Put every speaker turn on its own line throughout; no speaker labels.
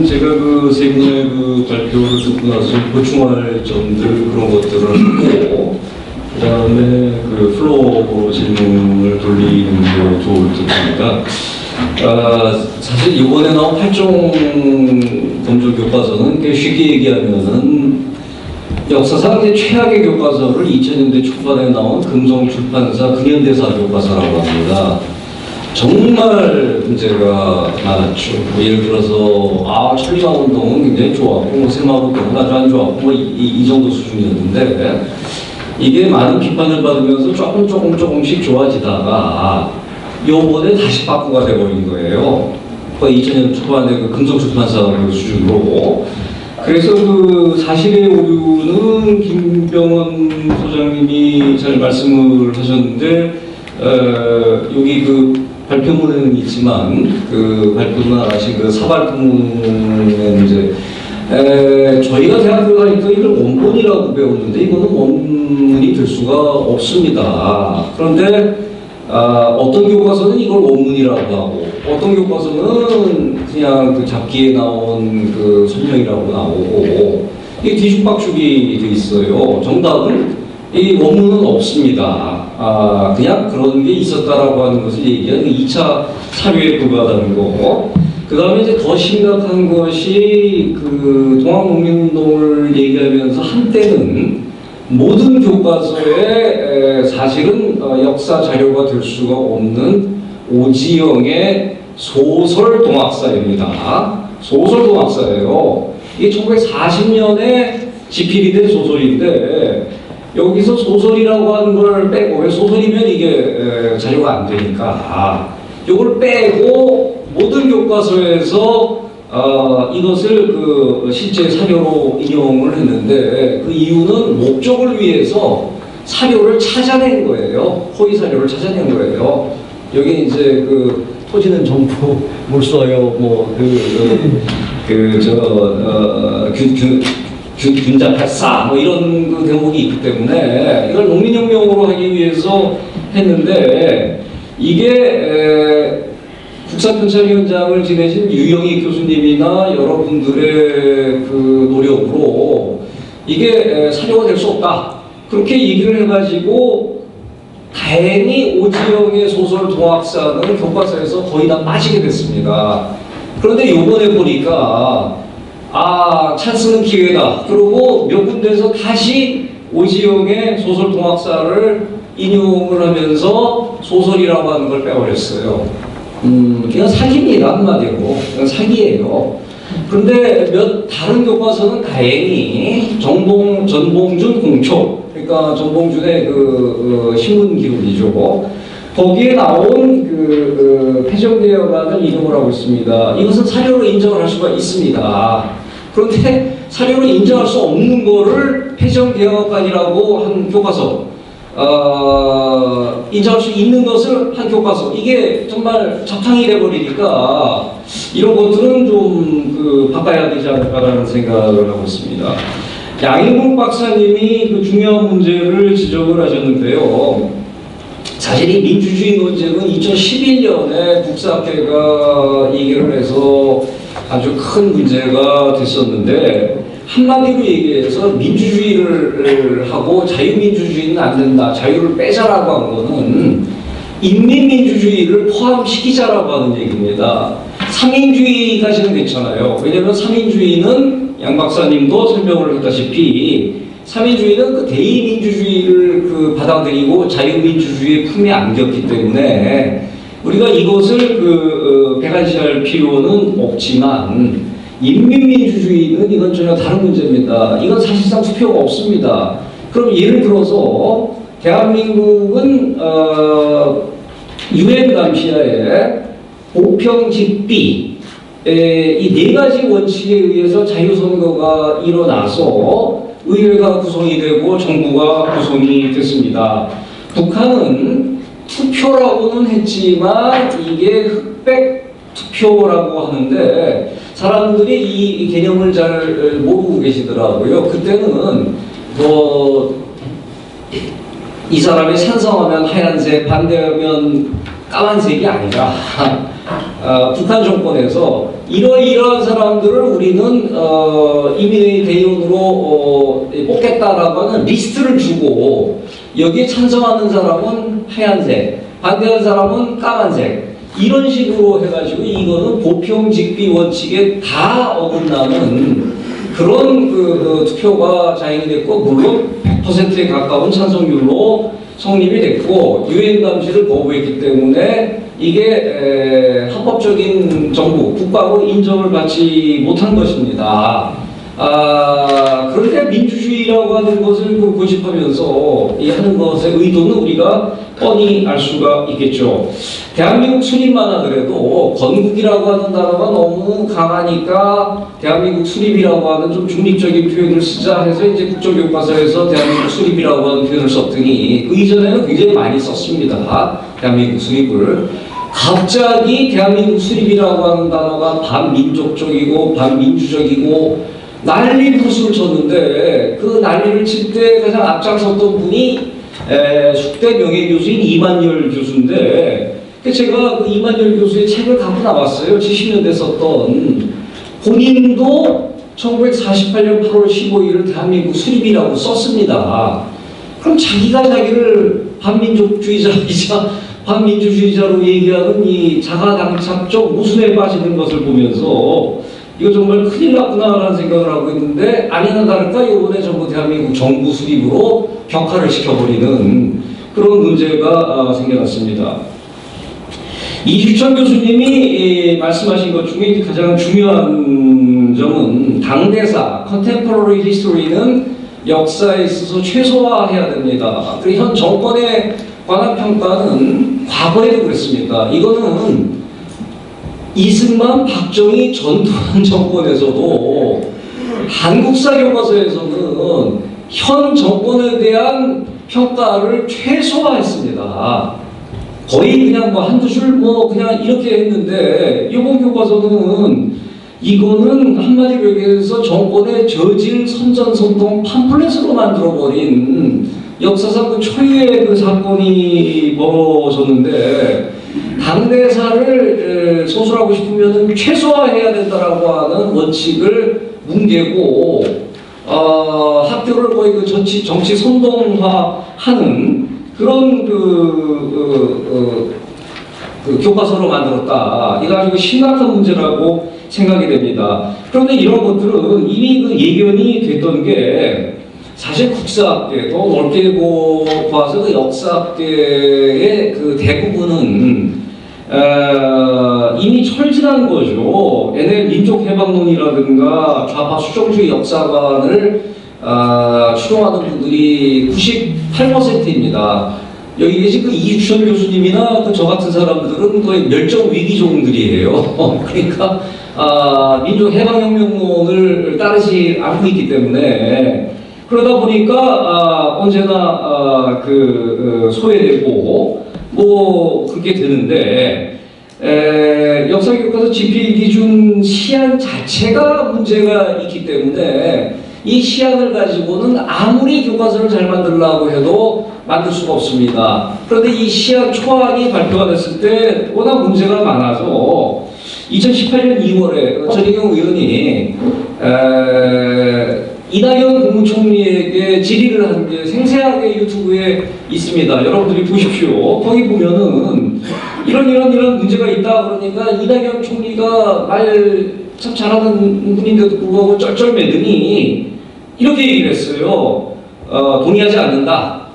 제가 그 세 분의 그 발표를 듣고 나서 보충할 점들 그런 것들을 하고 그다음에 그 플로어로 질문을 돌리는 게 좋을 듯 합니다. 사실 이번에 나온 8종 검조 교과서는 쉽게 얘기하면은 역사상 이제 최악의 교과서를 2000년대 초반에 나온 금성출판사 근현대사 교과서라고 합니다. 정말 문제가 많았죠. 예를 들어서 천리마운동은 굉장히 좋았고 새마을운동은 아주 안 좋았고 이 정도 수준이었는데 이게 많은 비판을 받으면서 조금씩 좋아지다가 요번에 다시 빠꾸가 돼버린 거예요. 2000년 초반에 그 금성출판사 수준으로. 그래서 그 사실의 오류는 김병원 소장님이 잘 말씀을 하셨는데 여기 그 발표문에는 있지만 그 발표문 하신 그 사발문에 이제 저희가 대학교 다닐 때 이걸 원본이라고 배웠는데 이거는 원문이 될 수가 없습니다. 그런데 어떤 교과서는 이걸 원문이라고 하고 어떤 교과서는 그냥 그 잡기에 나온 그 설명이라고 나오고 이게 뒤죽박죽이 돼 있어요. 정답은 이 원문은 없습니다. 그냥 그런 게 있었다라고 하는 것을 얘기하는 2차 사료에 불과하다는 거고, 그 다음에 이제 더 심각한 것이 그 동학농민운동을 얘기하면서 한때는 모든 교과서에 사실은 역사 자료가 될 수가 없는 오지영의 소설 동학사입니다. 소설 동학사예요. 이게 1940년에 집필이 된 소설인데 여기서 소설이라고 하는 걸 빼고, 왜 소설이면 이게 자료가 안 되니까 이걸 빼고 모든 교과서에서 이것을 그 실제 사료로 인용을 했는데 그 이유는 목적을 위해서 사료를 찾아낸 거예요. 허위 사료를 찾아낸 거예요. 여기 이제 그 토지는 전부 못 써요. 균자팔사 이런 그 대목이 있기 때문에 이걸 농민혁명으로 하기 위해서 했는데 이게 국사편찬위원장을 지내신 유영희 교수님이나 여러분들의 그 노력으로 이게 사료가 될 수 없다 그렇게 얘기를 해가지고 다행히 오지영의 소설 동학사는 교과서에서 거의 다 빠지게 됐습니다. 그런데 요번에 보니까 찬스는 기회다. 그리고 몇 군데에서 다시 오지영의 소설 동학사를 인용을 하면서 소설이라고 하는 걸 빼버렸어요. 그냥 사기입니다. 한마디로. 그냥 사기예요. 그런데 다른 교과서는 다행히 전봉준 공초, 그러니까 전봉준의 그 신문 기록이죠. 거기에 나온 그 패전개혁안을 인용을 하고 있습니다. 이것은 사료로 인정을 할 수가 있습니다. 그런데 사료로 인정할 수 없는 거를 패전개혁안이라고 한 교과서, 인정할 수 있는 것을 한 교과서, 이게 정말 적탕이 돼버리니까 이런 것들은 좀 바꿔야 되지 않을까라는 생각을 하고 있습니다. 양인국 박사님이 그 중요한 문제를 지적을 하셨는데요. 사실 이 민주주의 논쟁은 2011년에 국사학회가 얘기를 해서 아주 큰 문제가 됐었는데, 한마디로 얘기해서 민주주의를 하고 자유민주주의는 안 된다, 자유를 빼자라고 한 거는 인민민주주의를 포함시키자라고 하는 얘기입니다. 삼인주의까지는 괜찮아요. 왜냐하면 삼인주의는 양 박사님도 설명을 했다시피 삼인주의는 그 대의민주주의를 그 받아들이고 자유민주주의의 품에 안겼기 때문에 우리가 이것을 배관시할 필요는 없지만, 인민민주주의는 이건 전혀 다른 문제입니다. 이건 사실상 투표가 없습니다. 그럼 예를 들어서 대한민국은 UN 감시하에 보평직비 이 네 가지 원칙에 의해서 자유선거가 일어나서 의회가 구성이 되고 정부가 구성이 됐습니다. 북한은 투표라고는 했지만 이게 흑백 투표라고 하는데 사람들이 이 개념을 잘 모르고 계시더라고요. 그때는 이 사람이 찬성하면 하얀색, 반대하면 까만색이 아니라
북한 정권에서 이러이러한 사람들을 우리는 이민의 대의원으로 뽑겠다라고 하는 리스트를 주고 여기에 찬성하는 사람은 하얀색, 반대하는 사람은 까만색 이런 식으로 해가지고 이거는 보평직비 원칙에 다 어긋나는 그런 투표가 자행이 됐고 물론 100%에 가까운 찬성률로 성립이 됐고 유엔 감시를 거부했기 때문에 이게 합법적인 정부, 국가로 인정을 받지 못한 것입니다. 그런데 민주주의라고 하는 것을 고집하면서 이 하는 것의 의도는 우리가 뻔히 알 수가 있겠죠. 대한민국 수립만 하더라도 건국이라고 하는 단어가 너무 강하니까 대한민국 수립이라고 하는 좀 중립적인 표현을 쓰자 해서 이제 국정교과서에서 대한민국 수립이라고 하는 표현을 썼더니 그 이전에는 굉장히 많이 썼습니다. 대한민국 수립을. 갑자기 대한민국 수립이라고 하는 단어가 반민족적이고 반민주적이고 난리부르스를 쳤는데 그 난리를 칠 때 가장 앞장섰던 분이 숙대 명예교수인 이만열 교수인데 제가 그 이만열 교수의 책을 갖고 나왔어요. 70년대 썼던. 본인도 1948년 8월 15일을 대한민국 수립이라고 썼습니다. 그럼 자기가 자기를 반민족주의자이자 반민주주의자로 얘기하는 이 자가당착적 모순에 빠지는 것을 보면서 이거 정말 큰일 났구나라는 생각을 하고 있는데 아니나 다를까 이번에 전부 대한민국 정부 수립으로 격화를 시켜버리는 그런 문제가 생겨났습니다. 이주천 교수님이 말씀하신 것 중에 가장 중요한 점은 당대사, contemporary history는 역사에 있어서 최소화해야 됩니다. 그리고 현 정권에 관한 평가는 과거에도 그랬습니다. 이거는 이승만, 박정희 전두환 정권에서도 한국사 교과서에서는 현 정권에 대한 평가를 최소화했습니다. 거의 그냥 뭐 한두 줄 뭐 그냥 이렇게 했는데 이번 교과서는 이거는 한마디로 얘기해서 정권의 저질 선전선동 팜플렛으로 만들어버린 역사상 그 초유의 그 사건이 벌어졌는데 당대사를 소술하고 싶으면 최소화해야 된다라고 하는 원칙을 뭉개고 학교를 거의 그 정치 선동화하는 그런 그 교과서로 만들었다. 이거 아주 심각한 문제라고 생각이 됩니다. 그런데 이런 것들은 이미 그 예견이 됐던 게 사실 국사학계 또 넓게 봐서 그 역사학계의 그 대부분은 이미 철진한 거죠. 얘네 민족해방론이라든가 좌파 수정주의 역사관을 추종하는 분들이 98%입니다. 여기 계신 그 이주천 교수님이나 그 저 같은 사람들은 거의 멸종 위기종들이에요. 그러니까 민족해방혁명론을 따르지 않고 있기 때문에 그러다 보니까 언제나 소외되고 뭐 그렇게 되는데 역사교과서 집필 기준 시안 자체가 문제가 있기 때문에 이 시안을 가지고는 아무리 교과서를 잘 만들려고 해도 만들 수가 없습니다. 그런데 이 시안 초안이 발표가 됐을 때 워낙 문제가 많아서 2018년 2월에 전희경 의원이 이낙연 국무총리에게 질의를 한 게 생생하게 유튜브에 있습니다. 여러분들이 보십시오. 거기 보면은 이런 문제가 있다 그러니까 이낙연 총리가 말 참 잘하는 분인데도 불구하고 쩔쩔매더니 이렇게 얘기를 했어요. 동의하지 않는다.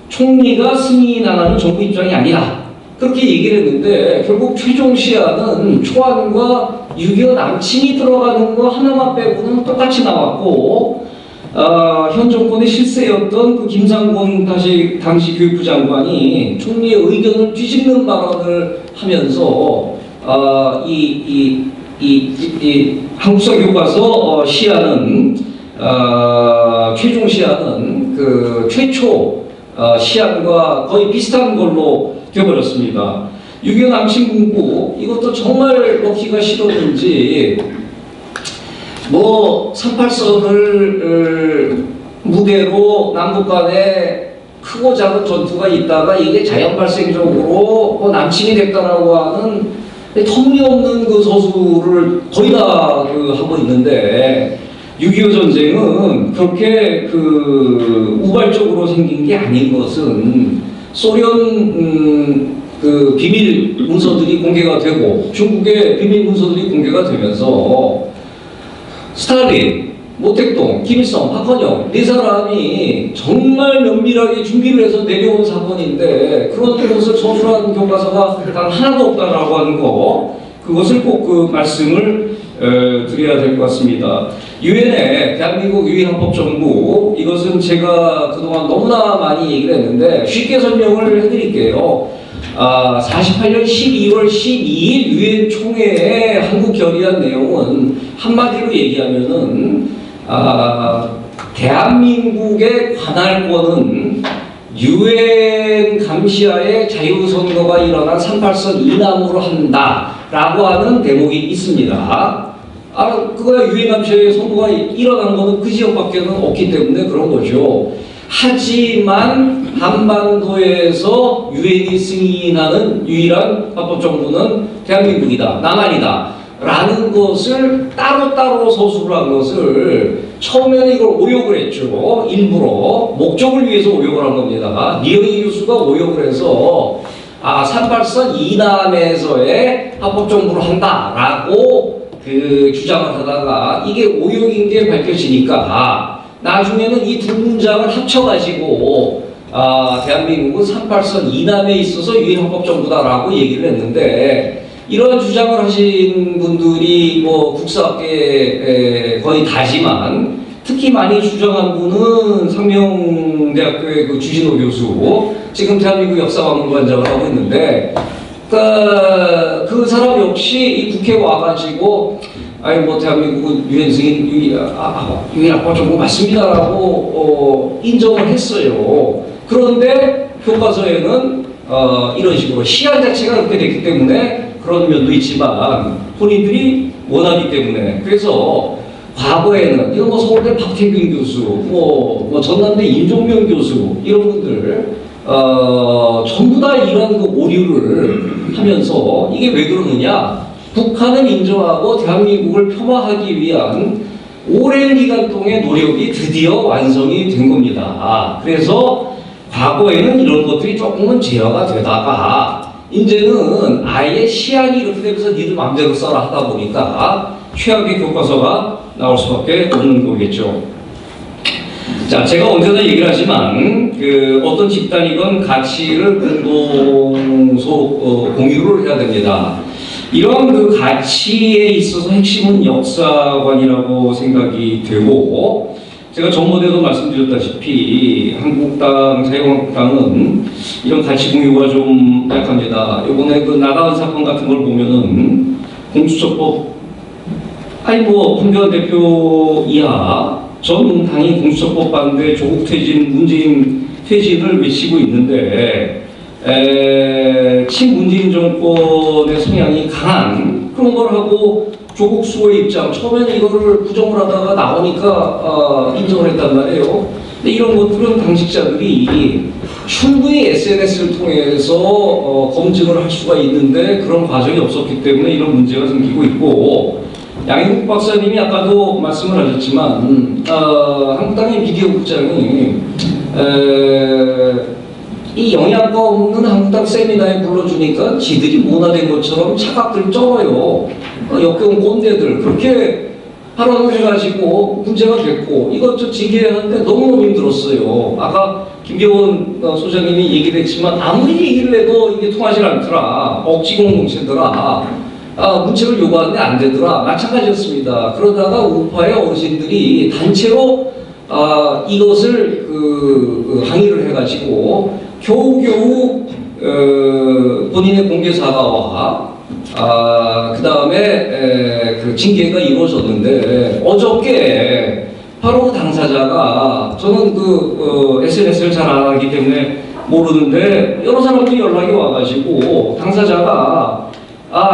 총리가 승인하는 정부 입장이 아니다. 그렇게 얘기를 했는데 결국 최종 시안은 초안과 6.25 남침이 들어가는 거 하나만 빼고는 똑같이 나왔고 현 정권의 실세였던 그 김상곤 당시 교육부 장관이 총리의 의견을 뒤집는 발언을 하면서 이 한국사 교과서 시안은 최종 시안은 그 최초 시안과 거의 비슷한 걸로 되어버렸습니다. 6.25 남침 문구 이것도 정말 먹기가 싫었는지 뭐 38선을 무대로 남북 간에 크고 작은 전투가 있다가 이게 자연 발생적으로 남침이 됐다라고 하는 터무니없는 그 서술을 거의 다 하고 있는데 6.25 전쟁은 그렇게 우발적으로 생긴 게 아닌 것은 소련 그 비밀 문서들이 공개가 되고 중국의 비밀 문서들이 공개가 되면서 스탈린, 모택동, 김일성, 박헌영 네 사람이 정말 면밀하게 준비를 해서 내려온 사건인데 그런 것을 서술한 교과서가 단 하나도 없다라고 하는 거 그것을 꼭 말씀을 드려야 될 것 같습니다. 유엔의 대한민국 유엔헌법정부 이것은 제가 그동안 너무나 많이 얘기를 했는데 쉽게 설명을 해드릴게요. 48년 12월 12일 유엔 총회에 한국 결의한 내용은 한마디로 얘기하면은 대한민국의 관할권은 유엔 감시하에 자유선거가 일어난 38선 이남으로 한다라고 하는 대목이 있습니다. 그거야 유엔 감시하에 선거가 일어난 거는 그 지역밖에는 없기 때문에 그런 거죠. 하지만 한반도에서 유엔이 승인하는 유일한 합법정부는 대한민국이다, 남한이다 라는 것을 따로따로 서술을 한 것을 처음에는 이걸 오역을 했죠. 일부러 목적을 위해서 오역을 한 겁니다. 니영희 교수가 오역을 해서 38선 이남에서의 합법정부를 한다라고 주장을 하다가 이게 오역인 게 밝혀지니까 나중에는 이 두 문장을 합쳐가지고 대한민국은 38선 이남에 있어서 유엔헌법정부다라고 얘기를 했는데 이러한 주장을 하신 분들이 국사학계 거의 다지만 특히 많이 주장한 분은 상명대학교의 주진호 교수 지금 대한민국 역사박물관장을 하고 있는데 그 사람 역시 이 국회에 와가지고 대한민국은 유엔 승인 유엔 합법정부 맞습니다라고 인정을 했어요. 그런데 교과서에는 이런 식으로 시한 자체가 그렇게 됐기 때문에 그런 면도 있지만 본인들이 원하기 때문에 그래서 과거에는 이런 서울대 박태균 교수, 전남대 임종명 교수 이런 분들 전부 다 이런 오류를 하면서 이게 왜 그러느냐? 북한을 인정하고 대한민국을 폄하하기 위한 오랜 기간 동안의 노력이 드디어 완성이 된 겁니다. 그래서 과거에는 이런 것들이 조금은 제어가 되다가 이제는 아예 시안이 이렇게 되면서 니들 마음대로 써라 하다 보니까 최악의 교과서가 나올 수밖에 없는 거겠죠. 자, 제가 언제나 얘기를 하지만 어떤 집단이건 가치를 공유를 해야 됩니다. 이런 가치에 있어서 핵심은 역사관이라고 생각이 되고 제가 전번에도 말씀드렸다시피 한국당, 자유한국당은 이런 가치 공유가 좀 약합니다. 이번에 나다운 사건 같은 걸 보면은 공수처법 황교안 대표 이하 전 당이 공수처법 반대 조국 퇴진, 문재인 퇴진을 외치고 있는데 친문재인 정권의 성향이 강한 그런 걸 하고 조국 수호의 입장 처음에는 이거를 부정을 하다가 나오니까 인정을 했단 말이에요. 근데 이런 것들은 당직자들이 충분히 SNS를 통해서 검증을 할 수가 있는데 그런 과정이 없었기 때문에 이런 문제가 생기고 있고 양인국 박사님이 아까도 말씀을 하셨지만 한국당의 미디어 국장이 이 영양가 없는 한국당 세미나에 불러주니까 지들이 모나된 것처럼 착각들 쩔어요. 역겨운 꼰대들 그렇게 발언을 해가지고 문제가 됐고 이것 징계하는데 너무너무 힘들었어요. 아까 김병원 소장님이 얘기를 했지만 아무리 얘기를 해도 이게 통하지 않더라. 억지 공동체더라. 문책을 요구하는데 안 되더라. 마찬가지였습니다. 그러다가 우파의 어르신들이 단체로 이것을 항의를 해가지고 겨우겨우 본인의 공개 사과와 그 다음에 징계가 이루어졌는데 어저께 바로 당사자가 저는 SNS를 잘 안 하기 때문에 모르는데 여러 사람들이 연락이 와가지고 당사자가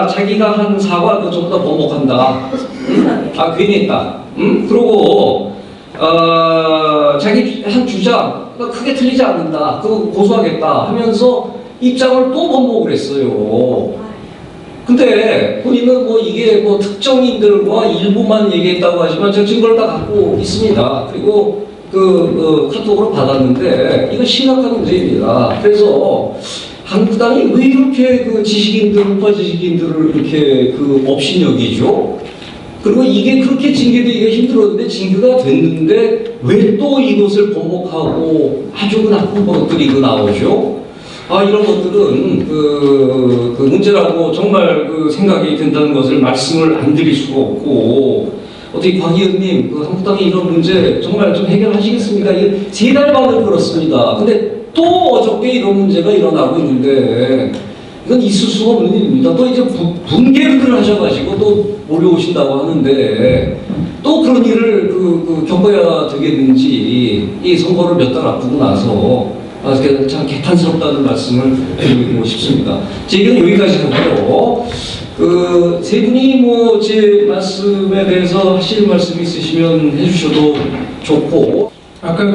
자기가 한 사과도 좀 더 번복한다. 괜히 했다. 그러고 자기 한 주장 크게 틀리지 않는다. 그거 고소하겠다 하면서 입장을 또 번복을 했어요. 근데 본인은 뭐 이게 뭐 특정인들과 일부만 얘기했다고 하지만 제가 증거를 다 갖고 있습니다. 그리고 그 카톡으로 받았는데 이거 심각한 문제입니다. 그래서 한국당이 왜 이렇게 그 지식인들, 우파 지식인들을 이렇게 그 업신여기죠? 그리고 이게 그렇게 징계되기가 힘들었는데 징계가 됐는데 왜 또 이것을 번복하고 아주 나쁜 것들이 이거 나오죠? 이런 것들은 그 문제라고 정말 그 생각이 된다는 것을 말씀을 안 드릴 수가 없고 어떻게 곽 의원님 그 한국당이 이런 문제 정말 좀 해결하시겠습니까? 이게 3달 반을 걸었습니다. 근데 또 어저께 이런 문제가 일어나고 있는데 이건 있을 수가 없는 일입니다. 또 이제 분개를 하셔가지고 또 몰려오신다고 하는데 또 그런 일을 겪어야 되겠는지 이 선거를 몇 달 앞두고 나서 참 개탄스럽다는 말씀을 드리고 싶습니다. 제 얘기는 여기까지 하고요. 세 분이 뭐 제 말씀에 대해서 하실 말씀 있으시면 해주셔도 좋고.
아까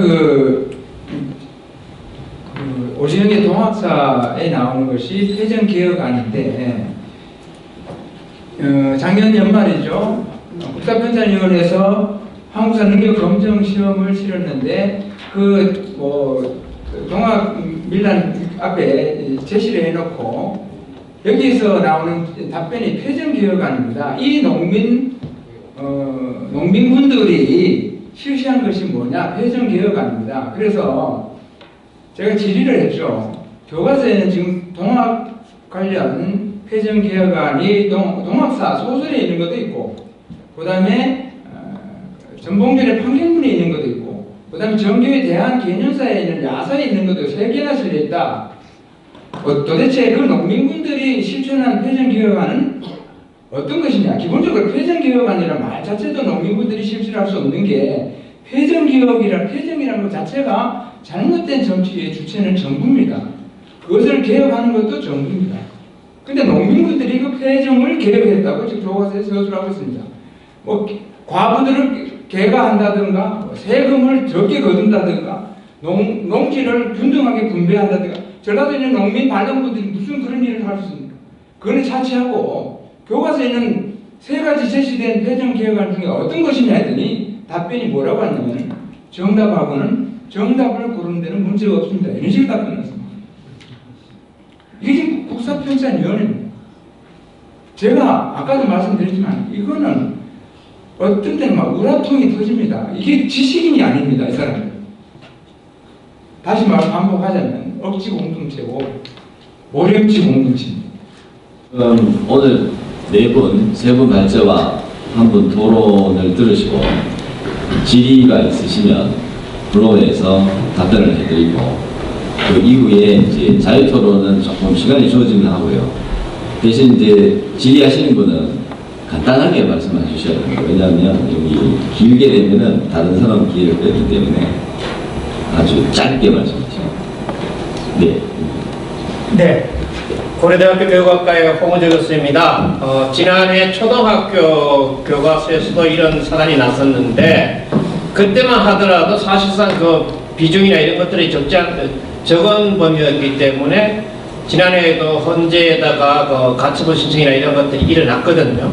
오시영의 동학사에 나오는 것이 패전개혁안인데 작년 연말이죠. 국가편찬위원회에서 한국사 능력 검정 시험을 치렀는데 동학 밀란 앞에 제시를 해놓고 여기서 나오는 답변이 패전개혁안입니다. 이 농민분들이 실시한 것이 뭐냐? 패전개혁안입니다. 그래서 제가 질의를 했죠. 교과서에는 지금 동학 관련 패전개혁안이 동학사 소설에 있는 것도 있고, 그 다음에 전봉준의 판결문에 있는 것도 있고, 그 다음에 정교의 대한 개념사에 있는 야사에 있는 것도 3개나 실려있다. 도대체 그 농민분들이 실천한 패전개혁안은 어떤 것이냐? 기본적으로 패전개혁안이라는 말 자체도 농민분들이 실천할 수 없는 게 패전이라는 것 자체가 잘못된 정치의 주체는 정부입니다. 그것을 개혁하는 것도 정부입니다. 근데 농민분들이 그 패전을 개혁했다고 지금 교과서에 서술하고 있습니다. 과부들을 개가한다든가, 세금을 적게 거둔다든가, 농지를 균등하게 분배한다든가, 전라도에 있는 농민 반영분들이 무슨 그런 일을 할 수 있습니까? 그거는 차치하고 교과서에는 3가지 제시된 패전개혁안 중에 어떤 것이냐 했더니 답변이 뭐라고 하냐면 정답하고는 정답을 고르는 데는 문제가 없습니다. 이런 식으로 답변했습니다. 이게 지금 국사편찬위원회입니다. 제가 아까도 말씀드렸지만 이거는 어떤 때는 막 우라통이 터집니다. 이게 지식인이 아닙니다. 이 사람은. 다시 반복하자면 억지 공동체고 오력지 공동체입니다.
오늘 3분 발제와 한 분 토론을 들으시고 질의가 있으시면 블로그에서 답변을 해드리고 그 이후에 이제 자유토론은 조금 시간이 주어지면 하고요. 대신 이제 질의하시는 분은 간단하게 말씀해 주셔야 됩니다. 왜냐하면 여기 길게 되면은 다른 사람 기회를 빼기 때문에 아주 짧게 말씀하시면. 네.
네. 고려대학교 교육학과의 홍우재 교수입니다. 지난해 초등학교 교과서에서도 이런 사단이 났었는데 그때만 하더라도 사실상 그 비중이나 이런 것들이 적은 범위였기 때문에 지난해에도 헌재에다가 가처분 신청이나 이런 것들이 일어났거든요.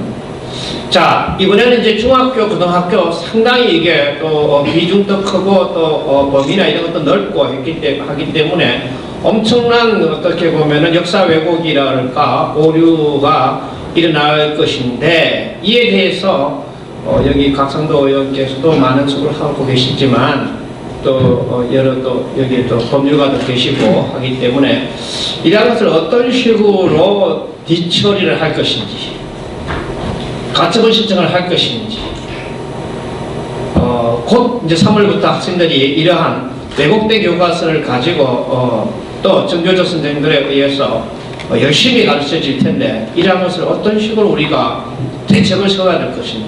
자, 이번에는 이제 중학교, 고등학교 상당히 이게 또 비중도 크고 또 범위나 이런 것도 넓고 하기 때문에 엄청난 어떻게 보면은 역사 왜곡이랄까 오류가 일어날 것인데 이에 대해서 여기 각성도 의원께서도 많은 수고를 하고 계시지만 또 여러 또 여기 또 법률가도 계시고 하기 때문에 이러한 것을 어떤 식으로 뒤처리를 할 것인지 가처분 신청을 할 것인지 곧 이제 3월부터 학생들이 이러한 왜곡된 교과서를 가지고 또 정교조 선생님들에 의해서 열심히 가르쳐질 텐데 이러한 것을 어떤 식으로 우리가 대책을 세워야 될 것인지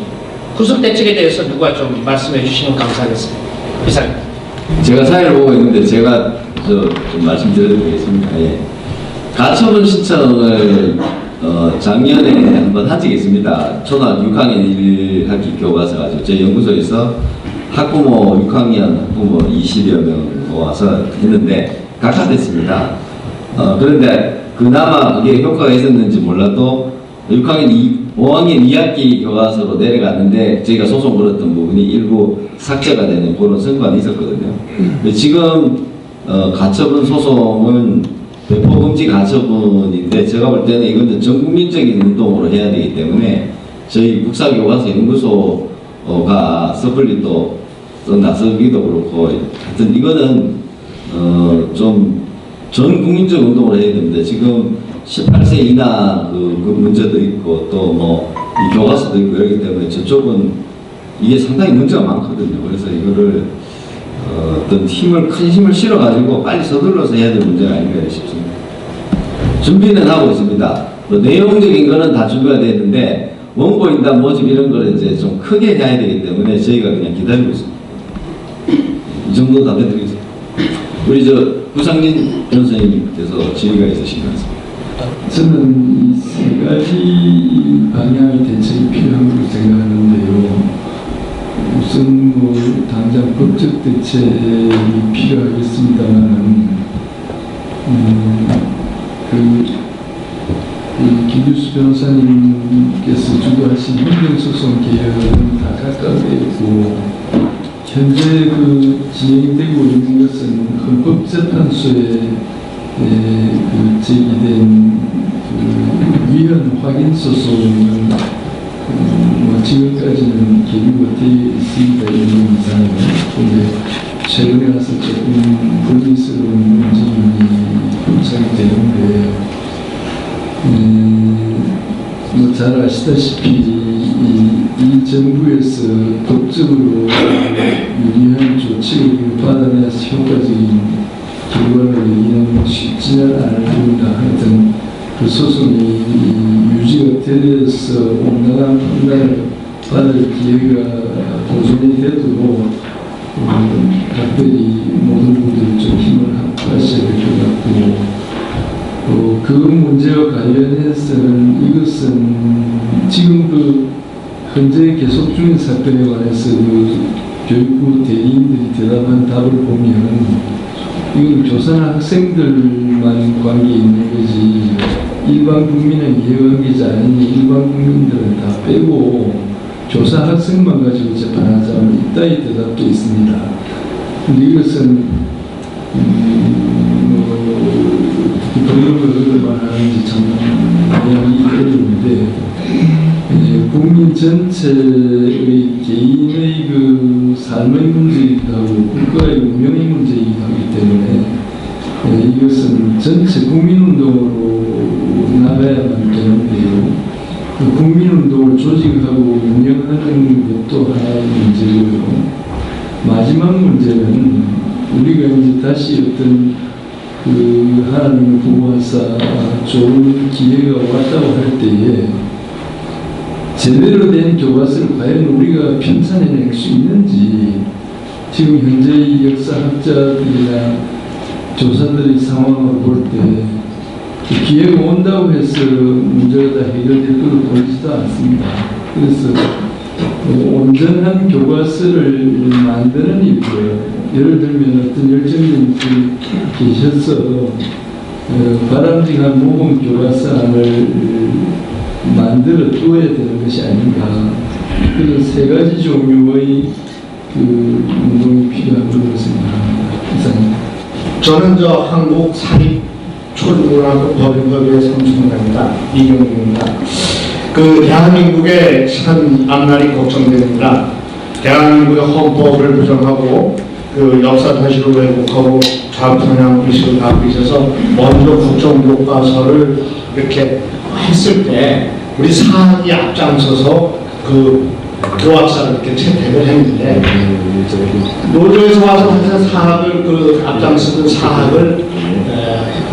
후속 대책에 대해서 누가 좀 말씀해 주시면 감사하겠습니다. 이상입니다.
제가 사회를 보고 있는데 제가 좀 말씀드려도 되겠습니까? 예. 가처분 신청을 작년에 한번 한 적이 있습니다. 초등학교 6학년 1학기 교과서 가지고 제 연구소에서 학부모 6학년 학부모 20여 명 모아서 했는데 각하됐습니다. 그런데 그나마 그게 효과가 있었는지 몰라도 6학년 5학년 2학기 교과서로 내려갔는데 저희가 소송 걸었던 부분이 일부 삭제가 되는 그런 성과는 있었거든요. 근데 지금 가처분 소송은 배포금지 가처분인데 제가 볼 때는 이건 전 국민적인 운동으로 해야 되기 때문에 저희 국사교과서 연구소가 섣불리 또 나서기도 그렇고 하여튼 이거는 좀 전 국민적 운동을 해야 됩니다. 지금 18세 이나 그 문제도 있고 또 뭐 이 교과서도 있고 이러기 때문에 저쪽은 이게 상당히 문제가 많거든요. 그래서 이거를 어떤 큰 힘을 실어가지고 빨리 서둘러서 해야 될 문제가 아닌가 싶습니다. 준비는 하고 있습니다. 뭐 내용적인 거는 다 준비가 되어 있는데 원고인단 모집 이런 거를 이제 좀 크게 해야 되기 때문에 저희가 그냥 기다리고 있습니다. 이 정도 답변드리겠습니다. 우리 구상진 변호사님께서 질의가 있으신 것 같습니다.
저는 이 세 가지 방향의 대책이 필요한 걸로 생각하는데요. 우선 뭐 당장 법적 대책이 필요하겠습니다만, 김규수 변호사님께서 주도하신 행정소송 개혁은 다 가까우에 있고, 현재 진행되고 있는 것은 헌법재판소에 제기된 위헌 확인 소송은 뭐 지금까지는 계류가 되어 있습니다. 1년 이상은. 근데 최근에 와서 조금 불미스러운 움직임이 포착이 되는데, 뭐 잘 아시다시피 이 정부에서 법적으로 유리한 조치를 받아내서 효과적인 결과를 이기는 쉽지는 않을 겁니다. 하여튼 그 소송이 유지가 되어서 온당한 판단을 받을 기회가 보존이 돼도 각별히 모든 분들이 좀 힘을 합하셔야 될 것 같고, 그 문제와 관련해서는 이것은 지금 현재 계속 중인 사건에 관해서 교육부 대리인들이 대답한 답을 보면 이건 교사나 학생들만 관계 있는 거지 일반 국민은 이해관계자 아닌 일반 국민들은 다 빼고 교사 학생만 가지고 재판하자면 이따위 대답도 있습니다. 근데 이것은 법률을 말하는지 참 이해하기 어려운데 국민 전체의 개인의 삶의 문제이기도 하고 국가의 운명의 문제이기도 하기 때문에 이것은 전체 국민운동으로 나가야만 되는데요. 국민운동을 조직하고 운영하는 것도 하나의 문제고요. 마지막 문제는 우리가 이제 다시 어떤 하나님을 구하사 좋은 기회가 왔다고 할 때에 제대로 된 교과서를 과연 우리가 편찬해낼 수 있는지 지금 현재의 역사학자들이나 조사들의 상황을 볼 때 기회가 온다고 해서 문제가 다 해결될 것으로 보이지도 않습니다. 그래서 온전한 교과서를 만드는 일이고요. 예를 들면 어떤 열정적인 분이 계셔서 바람직한 모범 교과서를 만들어 두어야 되는 것이 아닌가. 그런 세 가지 종류의 운동이 필요한 걸로 생각합니다. 이상입니다.
저는 한국 사립초중고등학교 법인법의 삼순입니다. 이경규입니다. 대한민국의 참 앞날이 걱정됩니다. 대한민국의 헌법을 부정하고 역사 사실을 왜곡하고 좌편향 의식을 갖고 있어서 먼저 국정교과서를 이렇게 했을 때 우리 사학이 앞장서서 교학사를 이렇게 채택을 했는데 노조에서 와서 항상 사학을 앞장서던 사학을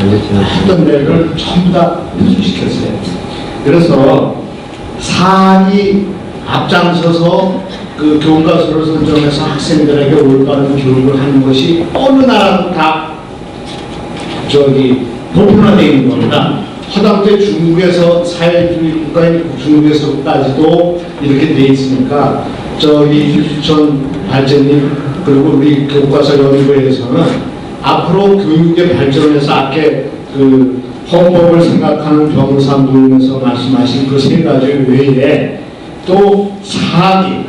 했던 데를 전부 다 회수시켰어요. 그래서 사학이 앞장서서 교과서를 선정해서 학생들에게 올바른 교육을 하는 것이 어느 나라도 다 보편화되어 있는 겁니다. 하다못해 중국에서 사회주의 국가인 중국에서까지도 이렇게 돼 있으니까 유수천 발제님 그리고 우리 교과서 연구회에서는 앞으로 교육의 발전을 쌓게 헌법을 생각하는 변호사 모임에서 말씀하신 그 세 가지 외에 또 사학이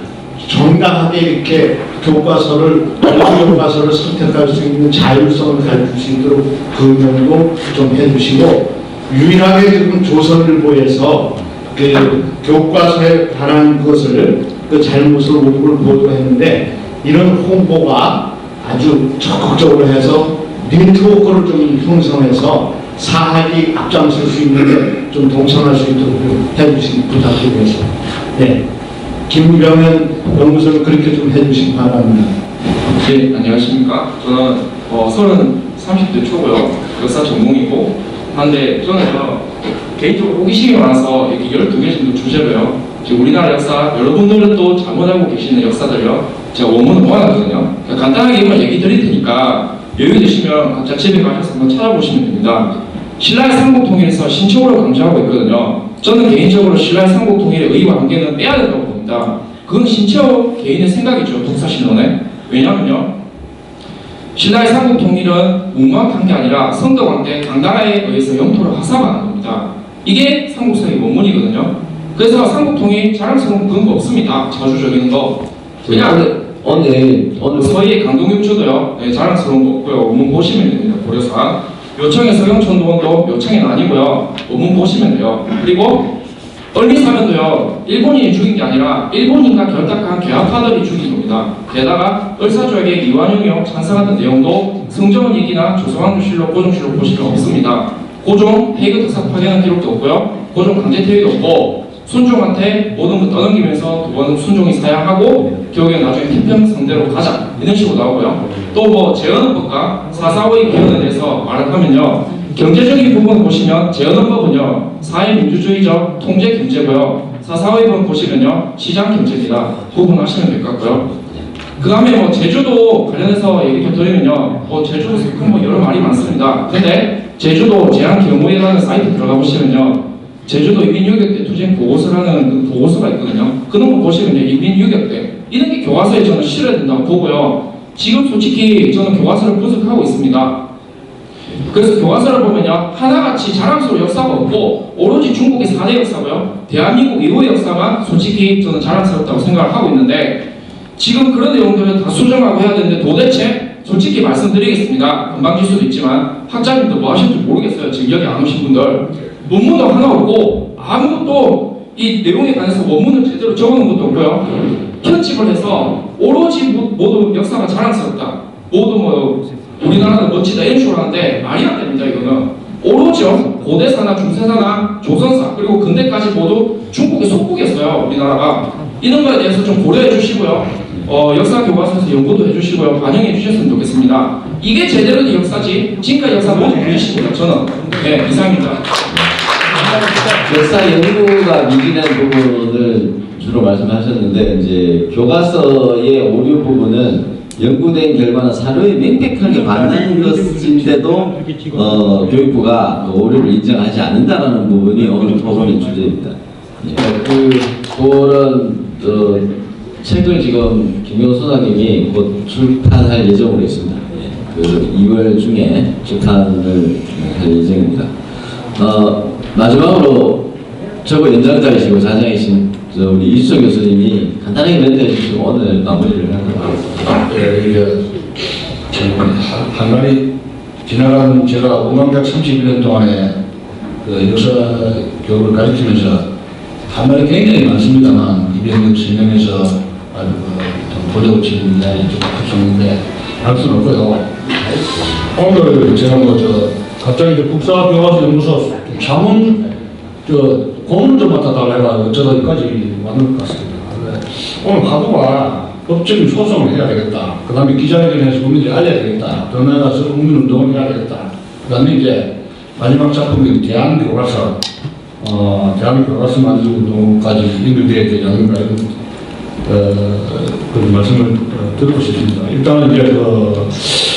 정당하게 이렇게 교과서를 선택할 수 있는 자율성을 가질 수 있도록 그 점도 좀 해주시고, 유일하게 지금 조선일보에서 그 교과서에 관한 것을 그 잘못을 오류를 보도했는데, 이런 홍보가 아주 적극적으로 해서 네트워크를 좀 형성해서 사학이 앞장설 수 있는데 좀 동참할 수 있도록 해주시기 부탁드리겠습니다. 네. 김병현 연구소는 그렇게 좀 해주시기 바랍니다.
네, 안녕하십니까. 저는 30대 초고요. 역사 전공이고, 한데 저는 개인적으로 호기심이 많아서 이렇게 12개 정도 주제로요. 지금 우리나라 역사, 여러분들은 또 잘못 알고 계시는 역사들요. 제가 원문을 모아놨거든요. 간단하게 한번 얘기 드릴 테니까 여유 되시면 각자 집에 가셔서 한번 찾아보시면 됩니다. 신라의 삼국통일에서 신축으로 강조하고 있거든요. 저는 개인적으로 신라의 삼국통일의 의의와 관계는 빼야 된다고 봅니다. 그건 신채호 개인의 생각이죠. 독사신론에. 왜냐면요, 신라의 삼국통일은 무모한 게 아니라 성덕왕 때 강나라에 의해서 영토를 화사하는 겁니다. 이게 삼국사의 원문이거든요. 그래서 삼국통일 자랑스러운 근거 없습니다. 자주적인 거. 그냥
오늘
서희의 강동육주도요. 네, 자랑스러운 거 없고요. 원문 보시면 됩니다. 고려사. 요청의 서경천도원도 요청이 아니고요. 원문 보시면 돼요. 그리고 얼미사면도요. 일본인이 죽인 게 아니라 일본인과 결탁한 괴학파들이 죽인 겁니다. 게다가 을사조에게 이완용이요 찬성하는 내용도 성정원일기나 조선왕조실록, 고종실록 보시면 없습니다. 고종 해교 특사 파견한 기록도 없고요. 고종 강제퇴위도 없고, 순종한테 모든 거 떠넘기면서 두 번은 순종이 사양하고 결국에 나중에 태평성대로 가자 이런 식으로 나오고요. 또 뭐 재헌헌법과 4.4.5의 개헌에 대해서 말을 하면요, 경제적인 부분 보시면 재헌헌법은요 사회민주주의적 통제 경제고요, 4.4.5번 보시면요 시장 경제입니다. 구분하시면 될 것 같고요. 그 다음에 뭐 제주도 관련해서 얘기 좀 드리면요, 제주도 뭐 여러 말이 많습니다. 근데 제주도 제한경무회라는 사이트 들어가 보시면요, 제주도 인민유격 때 투쟁 보고서라는 그 보고서가 있거든요. 그런 거 보시면요, 인민유격 때 이런 게 교과서에 저는 실어야 된다고 보고요. 지금 솔직히 저는 교과서를 분석하고 있습니다. 그래서 교과서를 보면요, 하나같이 자랑스러운 역사가 없고 오로지 중국의 4대 역사고요, 대한민국 이후의 역사만 솔직히 저는 자랑스럽다고 생각을 하고 있는데, 지금 그런 내용들을 다 수정하고 해야 되는데 도대체 솔직히 말씀드리겠습니다. 금방 질 수도 있지만 학자님들 뭐 하실지 모르겠어요. 지금 여기 안 오신 분들. 논문도 하나 없고 아무것도 이 내용에 관해서 원문을 제대로 적어놓은 것도 없고요. 편집을 해서 오로지 모두 역사가 자랑스럽다, 모두 뭐 우리나라는 멋지다 이런 식으로 하는데 말이 안 됩니다. 이거는 오로지요 고대사나 중세사나 조선사 그리고 근대까지 모두 중국의 속국이었어요. 우리나라가. 이런 거에 대해서 좀 고려해 주시고요. 역사 교과서에서 연구도 해주시고요. 반영해 주셨으면 좋겠습니다. 이게 제대로 된 역사지 지금까지 역사 모두 부르십니다. 저는 네, 이상입니다.
역사 연구가 미진한 부분을 주로 말씀하셨는데, 이제 교과서의 오류 부분은 연구된 결과는 사료에 명백하게 맞는 것인데도 교육부가 그 오류를 인정하지 않는다는 부분이 오늘 토론의 주제입니다. 그런 책을 지금 김경호 소장님이 곧 출판할 예정으로 있습니다. 그 2월 중에 출판을 할 예정입니다. 마지막으로 저거 연장자이시고 자장이신 우리 이수정 교수님이 간단하게 멘트해 주시고 오늘 마무리를 하도록 하겠습니다.
네, 이게 한간이 지나간 제가 531년 동안에 그 역사 교육을 가르치면서 한간이 굉장히 많습니다만 200명 설명해서 아주 보도를 치는 이야기 좀 했었는데 할 수는 없고요. 오늘 제가 갑자기 국사 교과서 연구소 자문 고문 좀 맡아 달라가 어쩌다 여기까지 왔는 것 같습니다. 오늘 화두가 법적인 소송을 해야 되겠다. 그 다음에 기자회견에서 국민들이 알려야 되겠다. 더 나아가서 국민운동을 해야 되겠다. 그 다음에 이제 마지막 작품이 대한교과서, 대한교과서 만들기 운동까지 연결되어야 되지 않는가 이런 그런 말씀을 드리고 싶습니다. 일단은 이제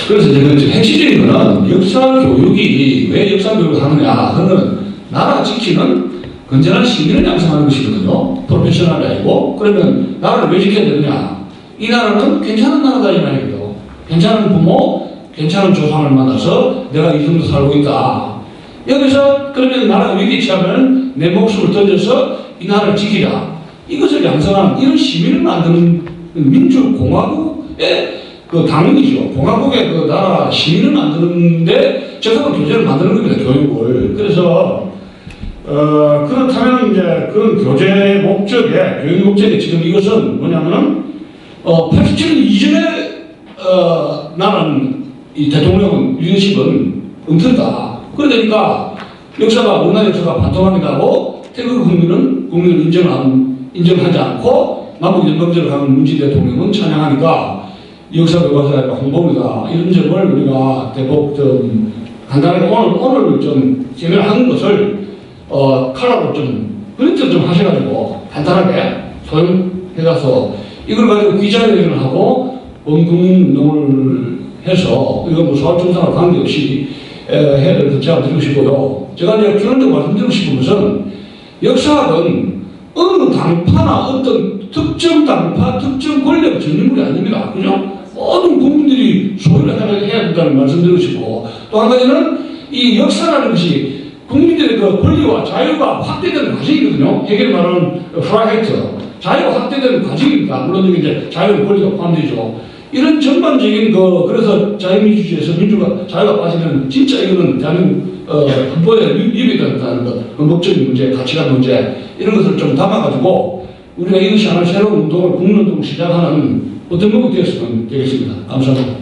그래서 이제 핵심적인 거는 역사 교육이 왜 역사 교육을 하느냐 하는 나라 지키는 건전한 시민을 양성하는 것이거든요. 프로페셔널이 아니고. 그러면 나라를 왜 지켜야 되느냐? 이 나라는 괜찮은 나라다 이 말이거든요. 괜찮은 부모, 괜찮은 조상을 만나서 내가 이 정도 살고 있다. 여기서 그러면 나라가 위기에 처하면 내 목숨을 던져서 이 나라를 지키자. 이것을 양성하는 이런 시민을 만드는 민주공화국의 그 당이죠. 공화국의 그 나라 시민을 만드는데 적합한 교재를 만드는 겁니다. 교육을. 그래서 그렇다면 이제 그런 교재 목적에 교육 목적에 지금 이것은 뭐냐면은 87년 이전에 나라는 이 대통령은 리더십은 엉터리다. 그러니까 역사가 우리나라 역사가 반토막이라고 태국 국민을 인정하지 않고 남북 연방제로 가는 문재인 대통령은 찬양하니까 역사 교과서에 홍보입니다. 이런 점을 우리가 대폭 좀 간단하게 오늘 좀 진행하는 것을 칼라로 좀 프린트 좀 하셔가지고 간단하게 소용해가서 이걸 가지고 기자회견을 하고 온 국민 운동을 해서 이거 뭐 사업정상과 관계없이 해를 제가 드리고 싶고요. 제가 이제 기본적으로 말씀드리고 싶은 것은 역사학은 어느 당파나 어떤 특정 당파, 특정 권력 전유물이 아닙니다. 그죠? 모든 국민들이 소유를 해야 된다는 말씀드리고 싶고 또 한 가지는 이 역사라는 것이 국민들의 그 권리와 자유가 확대되는 과정이거든요. 해결 말하는 프라이헤이트 자유가 확대되는 과정입니다. 물론 이제 자유는 권리가 포함되죠. 이런 전반적인 그래서 자유민주주의에서 자유가 빠지면 진짜 이거는 대한민국 헌법에 위배가 된다는 것, 헌법적인 문제, 가치관 문제 이런 것을 좀 담아가지고 우리가 이것이 하나 새로운 운동을 국민운동을 시작하는 어떤 것이 되었으면 되겠습니다. 감사합니다.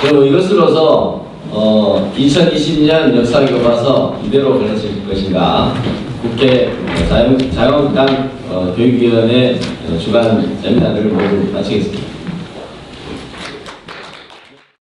그리고 이것으로서 2020년 역사교과서 이대로 가르칠 것인가 국회 자유한국당 교육위원회 주간 세미나를 모두 마치겠습니다.